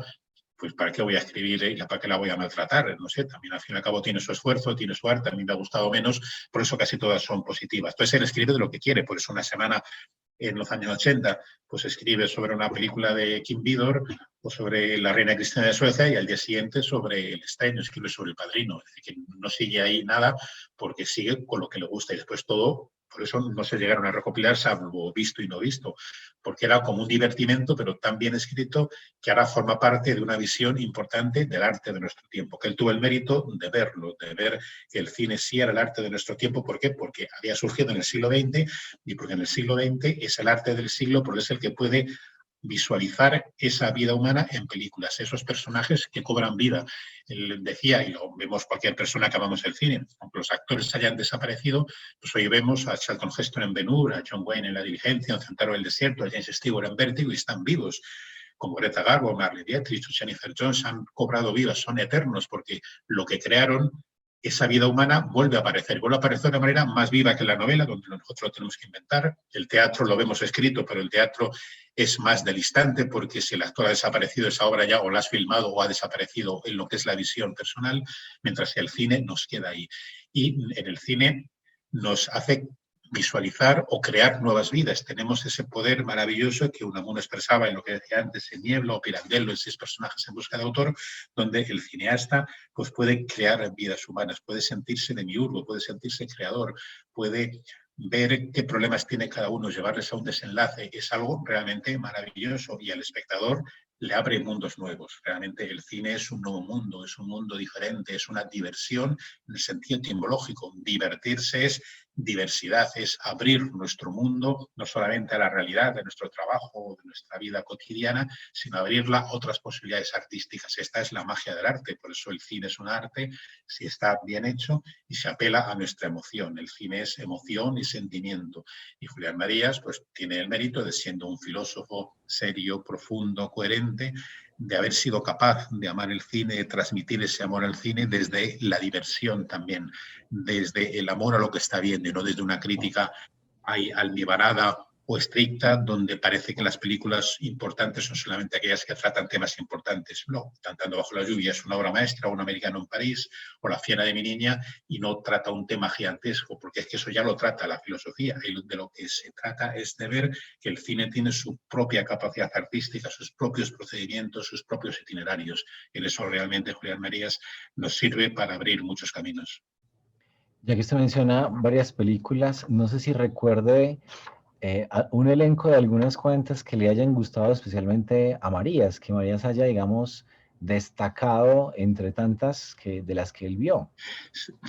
pues ¿para qué voy a escribir y para qué la voy a maltratar? No sé, también al fin y al cabo tiene su esfuerzo, tiene su arte, a mí me ha gustado menos, por eso casi todas son positivas. Entonces él escribe de lo que quiere, por eso una semana en los años 80, pues escribe sobre una película de Kim Vidor o sobre la reina Cristina de Suecia y al día siguiente sobre el Stein, escribe sobre El Padrino. Es decir, que no sigue ahí nada porque sigue con lo que le gusta y después todo. Por eso no se llegaron a recopilar, salvo visto y no visto, porque era como un divertimento, pero tan bien escrito que ahora forma parte de una visión importante del arte de nuestro tiempo, que él tuvo el mérito de verlo, de ver que el cine sí era el arte de nuestro tiempo. ¿Por qué? Porque había surgido en el siglo XX y porque en el siglo XX es el arte del siglo, porque es el que puede visualizar esa vida humana en películas, esos personajes que cobran vida. Él decía, y lo vemos cualquier persona que amamos el cine, aunque los actores hayan desaparecido, pues hoy vemos a Charlton Heston en Ben-Hur, a John Wayne en La Diligencia, a Centauro del Desierto, a James Stewart en Vértigo y están vivos. Como Greta Garbo, Marlene Dietrich o Jennifer Jones han cobrado vida, son eternos porque lo que crearon, esa vida humana vuelve a aparecer de una manera más viva que la novela, donde nosotros lo tenemos que inventar. El teatro lo vemos escrito, pero el teatro es más del instante, porque si el actor ha desaparecido, esa obra ya o la has filmado o ha desaparecido en lo que es la visión personal, mientras que el cine nos queda ahí. Y en el cine nos hace visualizar o crear nuevas vidas. Tenemos ese poder maravilloso que Unamuno expresaba en lo que decía antes, en Niebla o Pirandello, en 6 personajes en busca de autor, donde el cineasta pues, puede crear vidas humanas, puede sentirse demiurgo, puede sentirse creador, puede ver qué problemas tiene cada uno, llevarles a un desenlace. Es algo realmente maravilloso y al espectador le abre mundos nuevos. Realmente el cine es un nuevo mundo, es un mundo diferente, es una diversión en el sentido etimológico. Divertirse es diversidad, es abrir nuestro mundo no solamente a la realidad de nuestro trabajo o de nuestra vida cotidiana, sino abrirla a otras posibilidades artísticas. Esta es la magia del arte, por eso el cine es un arte si está bien hecho y se apela a nuestra emoción. El cine es emoción y sentimiento. Y Julián Marías pues, tiene el mérito de, siendo un filósofo serio, profundo, coherente, de haber sido capaz de amar el cine, de transmitir ese amor al cine desde la diversión también, desde el amor a lo que está viendo y no desde una crítica almibarada o estricta, donde parece que las películas importantes son solamente aquellas que tratan temas importantes. No, Cantando bajo la lluvia es una obra maestra, Un americano en París, o La fiera de mi niña, y no trata un tema gigantesco, porque es que eso ya lo trata la filosofía, y de lo que se trata es de ver que el cine tiene su propia capacidad artística, sus propios procedimientos, sus propios itinerarios. En eso realmente Julián Marías nos sirve para abrir muchos caminos. Ya que usted menciona varias películas, no sé si recuerde un elenco de algunas cuentas que le hayan gustado especialmente a Marías, que Marías haya, digamos, destacado entre tantas de las que él vio.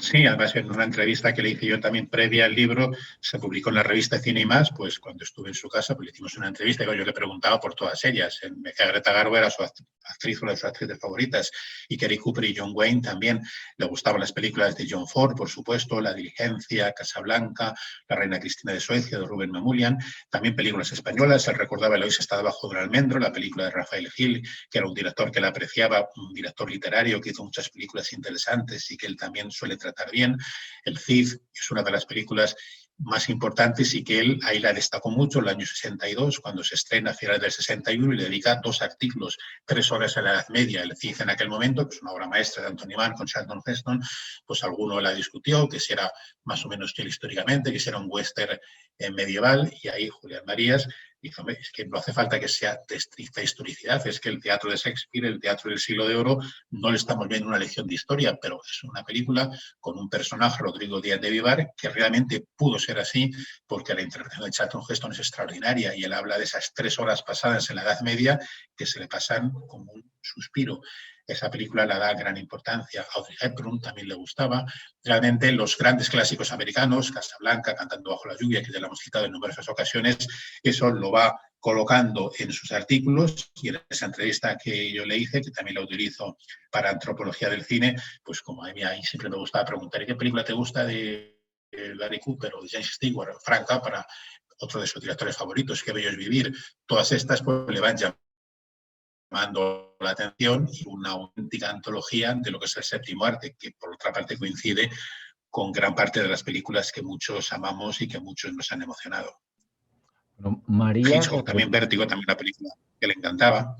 Sí, además en una entrevista que le hice yo también previa al libro, se publicó en la revista Cine y Más, pues cuando estuve en su casa, pues le hicimos una entrevista y yo le preguntaba por todas ellas. Me decía Greta Garbo era su actriz, una de sus actrices favoritas, y Kerry Cooper y John Wayne también. Le gustaban las películas de John Ford, por supuesto, La Diligencia, Casablanca, La Reina Cristina de Suecia, de Rubén Mamoulian, también películas españolas. Él recordaba Eloísa está debajo de un almendro, la película de Rafael Gil, que era un director que la apreciaba, un director literario que hizo muchas películas interesantes y que él también suele tratar bien. El Cid es una de las películas más importantes y que él ahí la destacó mucho en el año 62, cuando se estrena a finales del 61 y le dedica 2 artículos, 3 horas a la Edad Media. El Cid en aquel momento, que es una obra maestra de Anthony Mann con Charlton Heston, pues alguno la discutió, que si era más o menos fiel históricamente, que si era un western medieval, y ahí Julián Marías dijo, es que no hace falta que sea de estricta historicidad, es que el teatro de Shakespeare, el teatro del siglo de oro, no le estamos viendo una lección de historia, pero es una película con un personaje, Rodrigo Díaz de Vivar, que realmente pudo ser así, porque la interpretación de Charlton Heston es extraordinaria y él habla de esas 3 horas pasadas en la Edad Media que se le pasan como un suspiro. Esa película la da gran importancia. A Audrey Hepburn también le gustaba. Realmente los grandes clásicos americanos, Casablanca, Cantando bajo la lluvia, que ya lo hemos citado en numerosas ocasiones, eso lo va colocando en sus artículos, y en esa entrevista que yo le hice, que también la utilizo para Antropología del Cine, pues como a mí siempre me gustaba preguntar, ¿qué película te gusta de Gary Cooper o de James Stewart o Frank Capra, otro de sus directores favoritos? Qué bello es vivir. Todas estas pues le van llamando la atención, y una auténtica antología de lo que es el séptimo arte, que por otra parte coincide con gran parte de las películas que muchos amamos y que muchos nos han emocionado. Bueno, María, Hitchcock, también Vértigo, también una película que le encantaba.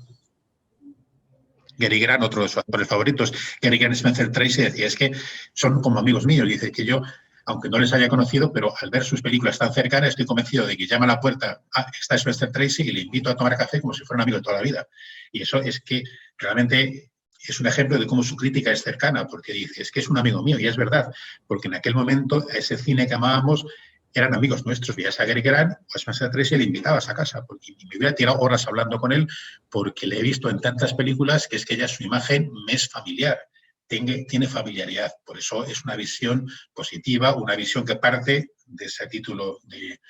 Gary Grant, otro de sus actores favoritos. Gary Grant y Spencer Tracy decía, es que son como amigos míos. Dice que yo, aunque no les haya conocido, pero al ver sus películas tan cercanas, estoy convencido de que llama a la puerta, está Spencer Tracy, y le invito a tomar café como si fuera un amigo de toda la vida. Y eso es que realmente es un ejemplo de cómo su crítica es cercana, porque dice, es que es un amigo mío, y es verdad, porque en aquel momento a ese cine que amábamos eran amigos nuestros. Veías a Gary Grant o a Spencer Tracy y le invitabas a casa, porque me hubiera tirado horas hablando con él, porque le he visto en tantas películas que es que ya su imagen me es familiar, tiene familiaridad. Por eso es una visión positiva, una visión que parte de ese título de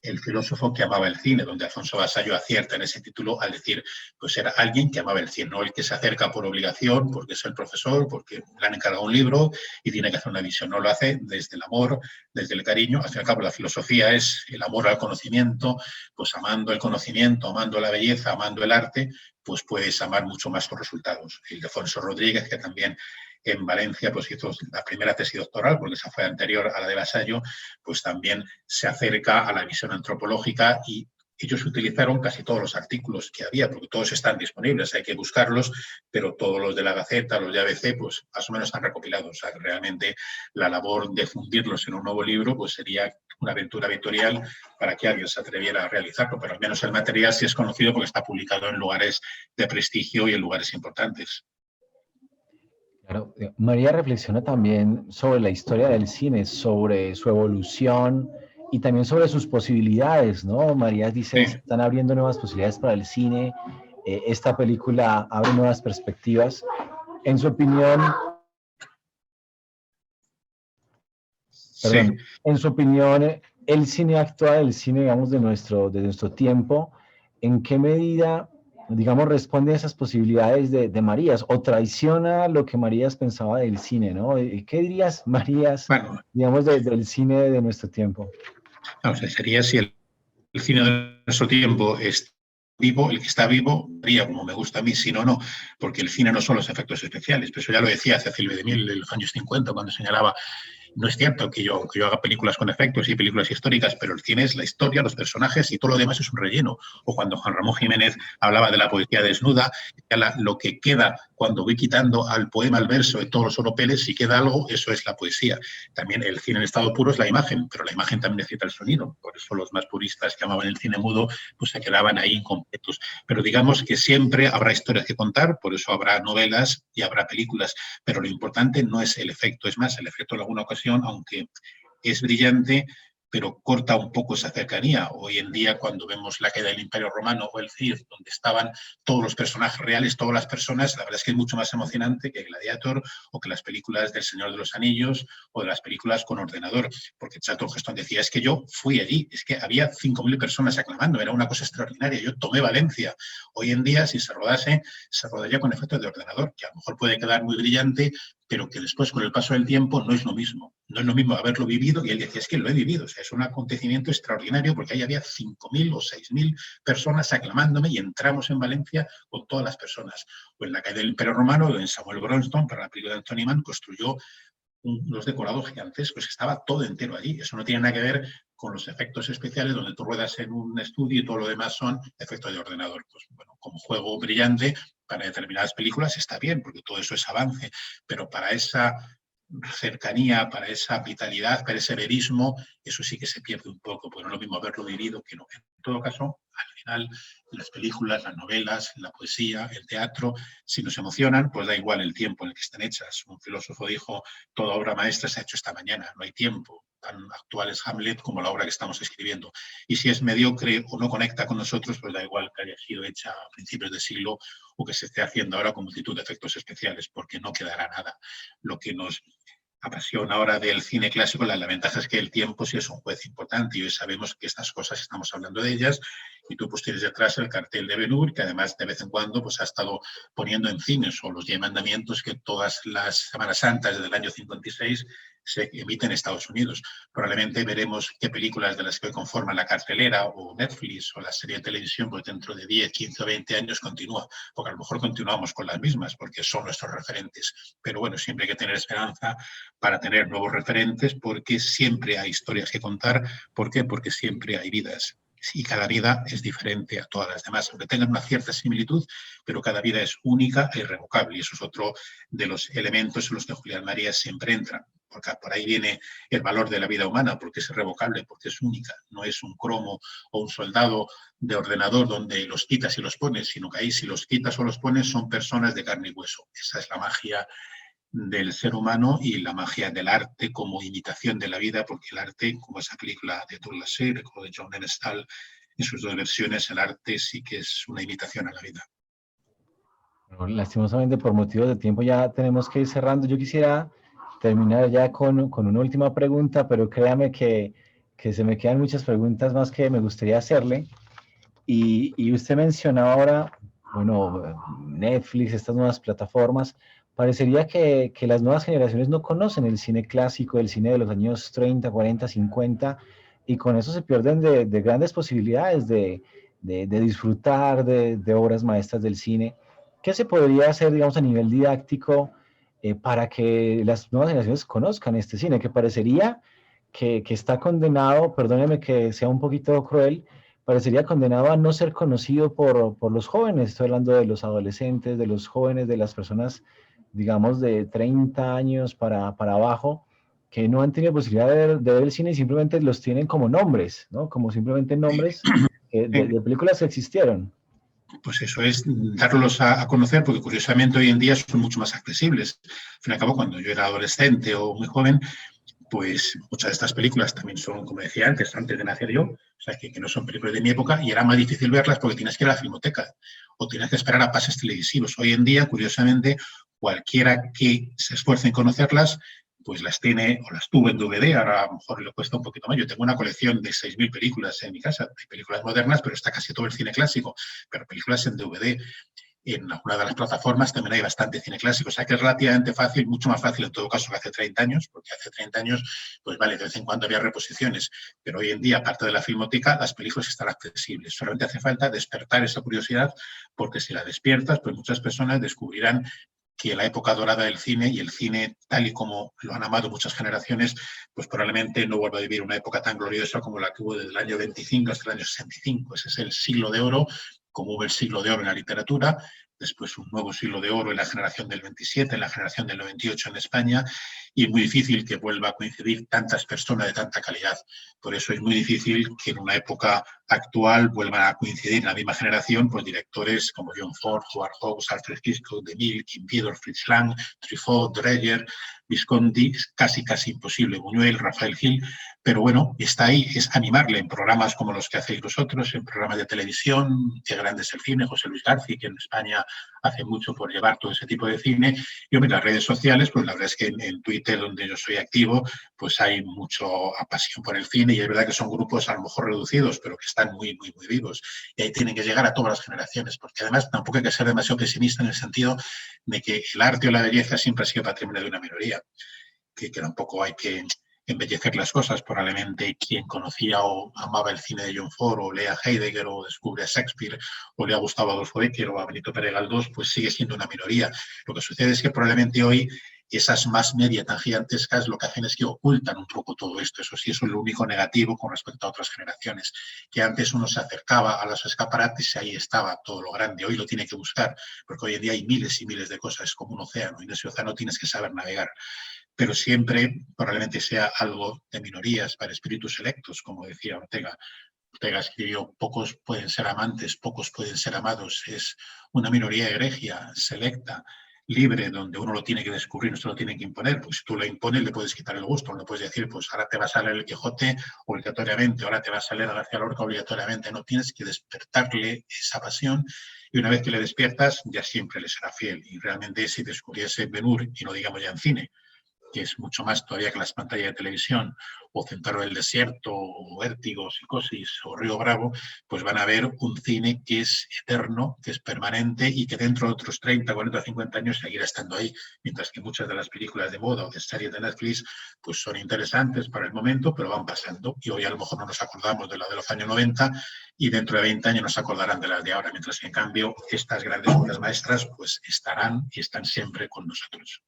El filósofo que amaba el cine, donde Alfonso Vasallo acierta en ese título al decir, pues era alguien que amaba el cine, no el que se acerca por obligación, porque es el profesor, porque le han encargado un libro y tiene que hacer una visión. No lo hace desde el amor, desde el cariño. Al fin y al cabo, la filosofía es el amor al conocimiento, pues amando el conocimiento, amando la belleza, amando el arte, pues puedes amar mucho más tus resultados. Ildefonso Rodríguez, que también en Valencia pues hizo la primera tesis doctoral, porque esa fue anterior a la de Vasallo, pues también se acerca a la visión antropológica, y ellos utilizaron casi todos los artículos que había, porque todos están disponibles, hay que buscarlos, pero todos los de la Gaceta, los de ABC, pues más o menos están recopilados. O sea, que realmente la labor de fundirlos en un nuevo libro pues sería una aventura editorial para que alguien se atreviera a realizarlo, pero al menos el material sí es conocido porque está publicado en lugares de prestigio y en lugares importantes. Claro, María reflexiona también sobre la historia del cine, sobre su evolución y también sobre sus posibilidades, ¿no? María dice, Sí. se están abriendo nuevas posibilidades para el cine, esta película abre nuevas perspectivas. En su opinión, Sí. perdón, en su opinión, el cine actual, el cine, digamos, de nuestro tiempo, ¿en qué medida, digamos, responde a esas posibilidades de Marías o traiciona lo que Marías pensaba del cine, ¿no? ¿Qué dirías, Marías, Bueno, digamos, del cine de nuestro tiempo? no sé, sería si el cine de nuestro tiempo es vivo, el que está vivo, sería como me gusta a mí, si no, no, porque el cine no son los efectos especiales, pero eso ya lo decía Cecil B. DeMille en los años 50, cuando señalaba, no es cierto que yo haga películas con efectos y películas históricas, pero el cine es la historia, los personajes, y todo lo demás es un relleno. O cuando Juan Ramón Jiménez hablaba de la poesía desnuda, lo que queda cuando voy quitando al poema, al verso y todos los oropeles, si queda algo, eso es la poesía. También el cine en estado puro es la imagen, pero la imagen también necesita el sonido. Por eso los más puristas que amaban el cine mudo, pues se quedaban ahí incompletos. Pero digamos que siempre habrá historias que contar, por eso habrá novelas y habrá películas, pero lo importante no es el efecto. Es más, el efecto en alguna ocasión versión, aunque es brillante, pero corta un poco esa cercanía. Hoy en día, cuando vemos La caída del Imperio Romano o El Cid, donde estaban todos los personajes reales, todas las personas, la verdad es que es mucho más emocionante que Gladiator o que las películas del Señor de los Anillos o de las películas con ordenador, porque Charlton Heston decía, es que yo fui allí, es que había 5.000 personas aclamando, era una cosa extraordinaria, yo tomé Valencia. Hoy en día, si se rodase, se rodaría con efectos de ordenador, que a lo mejor puede quedar muy brillante, pero que después, con el paso del tiempo, no es lo mismo. No es lo mismo haberlo vivido, y él decía, es que lo he vivido, o sea, es un acontecimiento extraordinario, porque ahí había 5.000 o 6.000 personas aclamándome y entramos en Valencia con todas las personas. O en La caída del Imperio Romano, donde Samuel Bronston, para la película de Anthony Mann, construyó unos decorados gigantescos, estaba todo entero allí. Eso no tiene nada que ver con los efectos especiales, donde tú ruedas en un estudio y todo lo demás son efectos de ordenador. Pues bueno, como juego brillante para determinadas películas está bien, porque todo eso es avance, pero para esa cercanía, para esa vitalidad, para ese verismo, eso sí que se pierde un poco, porque no es lo mismo haberlo vivido que no. En todo caso, al final, las películas, las novelas, la poesía, el teatro, si nos emocionan, pues da igual el tiempo en el que estén hechas. Un filósofo dijo, toda obra maestra se ha hecho esta mañana, no hay tiempo. Tan actual es Hamlet como la obra que estamos escribiendo. Y si es mediocre o no conecta con nosotros, pues da igual que haya sido hecha a principios de siglo o que se esté haciendo ahora con multitud de efectos especiales, porque no quedará nada. Lo que nos apasiona ahora del cine clásico, la ventaja es que el tiempo sí es un juez importante y hoy sabemos que estas cosas estamos hablando de ellas y tú pues tienes detrás el cartel de Ben-Hur, que además de vez en cuando pues ha estado poniendo en cines, o los 10 mandamientos que todas las Semanas Santas desde el año 56 se emiten en Estados Unidos. Probablemente veremos qué películas de las que hoy conforman la cartelera o Netflix o la serie de televisión pues dentro de 10, 15 o 20 años continúa, porque a lo mejor continuamos con las mismas porque son nuestros referentes. Pero bueno, siempre hay que tener esperanza para tener nuevos referentes, porque siempre hay historias que contar. ¿Por qué? Porque siempre hay vidas. Y cada vida es diferente a todas las demás, aunque tengan una cierta similitud, pero cada vida es única e irrevocable. Y eso es otro de los elementos en los que Julián María siempre entra, porque por ahí viene el valor de la vida humana, porque es irrevocable, porque es única. No es un cromo o un soldado de ordenador donde los quitas y los pones, sino que ahí si los quitas o los pones son personas de carne y hueso. Esa es la magia del ser humano y la magia del arte como imitación de la vida, porque el arte, como esa película de Tour Lachaise o de John Denestall, en sus dos versiones, el arte sí que es una imitación a la vida. Bueno, lastimosamente, por motivos de tiempo, ya tenemos que ir cerrando. Yo quisiera terminar ya con una última pregunta, pero créame que se me quedan muchas preguntas más que me gustaría hacerle. Y usted mencionaba ahora, bueno, Netflix, estas nuevas plataformas. Parecería que las nuevas generaciones no conocen el cine clásico, el cine de los años 30, 40, 50, y con eso se pierden de grandes posibilidades de disfrutar de obras maestras del cine. ¿Qué se podría hacer, digamos, a nivel didáctico para que las nuevas generaciones conozcan este cine? Que parecería que está condenado, perdóneme que sea un poquito cruel, parecería condenado a no ser conocido por los jóvenes. Estoy hablando de los adolescentes, de los jóvenes, de las personas, digamos, de 30 años para abajo, que no han tenido posibilidad de ver el cine y simplemente los tienen como nombres, ¿no? Como simplemente nombres de películas que existieron. Pues eso es darlos a conocer, porque curiosamente hoy en día son mucho más accesibles. Al fin y al cabo, cuando yo era adolescente o muy joven, pues muchas de estas películas también son, como decía antes de nacer yo, o sea, que no son películas de mi época, y era más difícil verlas porque tienes que ir a la filmoteca o tienes que esperar a pases televisivos. Hoy en día, curiosamente, cualquiera que se esfuerce en conocerlas, pues las tiene o las tuvo en DVD, ahora a lo mejor le cuesta un poquito más. Yo tengo una colección de 6.000 películas en mi casa, hay películas modernas, pero está casi todo el cine clásico, pero películas en DVD. En alguna de las plataformas también hay bastante cine clásico, o sea que es relativamente fácil, mucho más fácil en todo caso que hace 30 años, porque hace 30 años, pues vale, de vez en cuando había reposiciones, pero hoy en día, aparte de la filmoteca, las películas están accesibles. Solamente hace falta despertar esa curiosidad, porque si la despiertas, pues muchas personas descubrirán que la época dorada del cine y el cine tal y como lo han amado muchas generaciones, pues probablemente no vuelva a vivir una época tan gloriosa como la que hubo desde el año 25 hasta el año 65. Ese es el siglo de oro, como hubo el siglo de oro en la literatura, después un nuevo siglo de oro en la generación del 27, en la generación del 98 en España, y es muy difícil que vuelva a coincidir tantas personas de tanta calidad. Por eso es muy difícil que en una época actual vuelvan a coincidir en la misma generación pues directores como John Ford, Howard Hawks, Alfred Hitchcock, DeMille, Kim Vidor, Fritz Lang, Truffaut, Dreyer, Visconti, casi imposible, Buñuel, Rafael Gil, pero bueno, está ahí, es animarle en programas como los que hacéis vosotros, en programas de televisión, que grande es el cine, José Luis García, que en España hace mucho por llevar todo ese tipo de cine, y hombre, las redes sociales, pues la verdad es que en Twitter, donde yo soy activo, pues hay mucha pasión por el cine, y es verdad que son grupos a lo mejor reducidos, pero que están muy vivos, y ahí tienen que llegar a todas las generaciones, porque además tampoco hay que ser demasiado pesimista en el sentido de que el arte o la belleza siempre ha sido patrimonio de una minoría, que tampoco hay que embellecer las cosas. Probablemente quien conocía o amaba el cine de John Ford, o lea Heidegger, o descubre a Shakespeare, o le ha gustado a Adolfo Bécquer o a Benito Pérez Galdós, pues sigue siendo una minoría. Lo que sucede es que probablemente hoy esas más media tan gigantescas lo que hacen es que ocultan un poco todo esto. Eso sí, eso es lo único negativo con respecto a otras generaciones, que antes uno se acercaba a los escaparates y ahí estaba todo lo grande. Hoy lo tiene que buscar, porque hoy en día hay miles y miles de cosas, es como un océano, y en ese océano tienes que saber navegar. Pero siempre probablemente sea algo de minorías, para espíritus selectos, como decía Ortega. Ortega escribió: pocos pueden ser amantes, pocos pueden ser amados. Es una minoría egregia, selecta, libre, donde uno lo tiene que descubrir, no se lo tiene que imponer. Pues si tú lo impones, le puedes quitar el gusto. No le puedes decir, pues ahora te vas a leer el Quijote obligatoriamente, ahora te vas a leer a García Lorca obligatoriamente. No, tienes que despertarle esa pasión, y una vez que le despiertas, ya siempre le será fiel. Y realmente, si descubriese Ben-Hur, y no digamos ya en cine, que es mucho más todavía que las pantallas de televisión, o Centauro del Desierto, o Vértigo, Psicosis, o Río Bravo, pues van a ver un cine que es eterno, que es permanente, y que dentro de otros 30, 40, 50 años seguirá estando ahí, mientras que muchas de las películas de moda o de series de Netflix pues son interesantes para el momento, pero van pasando, y hoy a lo mejor no nos acordamos de la de los años 90, y dentro de 20 años nos acordarán de las de ahora, mientras que en cambio estas grandes obras maestras pues estarán y están siempre con nosotros.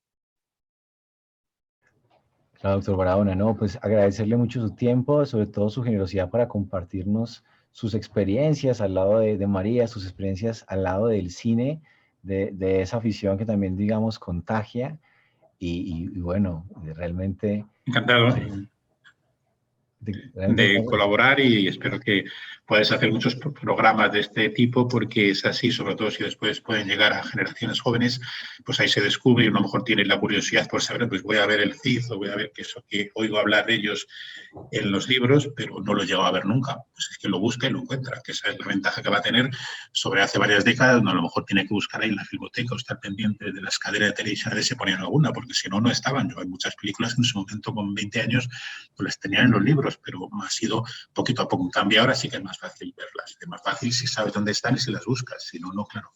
Claro, doctor Barahona, no, pues agradecerle mucho su tiempo, sobre todo su generosidad para compartirnos sus experiencias al lado de María, sus experiencias al lado del cine, de esa afición que también, digamos, contagia. Y bueno, realmente, Encantado realmente, de colaborar, y espero que puedas hacer muchos programas de este tipo, porque es así, sobre todo si después pueden llegar a generaciones jóvenes, pues ahí se descubre, y a lo mejor tienen la curiosidad por saber, pues voy a ver el Cid, o voy a ver que eso que oigo hablar de ellos en los libros, pero no lo he llegado a ver nunca. Pues es que lo busca y lo encuentra, que esa es la ventaja que va a tener sobre hace varias décadas, donde a lo mejor tiene que buscar ahí en la filmoteca o estar pendiente de las cadenas de televisión de si ponían alguna, porque si no, no estaban. Yo hay muchas películas que en su momento, con 20 años, pues las tenían en los libros, pero ha sido poquito a poco un cambio. Ahora sí que es más fácil verlas. Es más fácil si sabes dónde están y si las buscas. Si no, no, claro.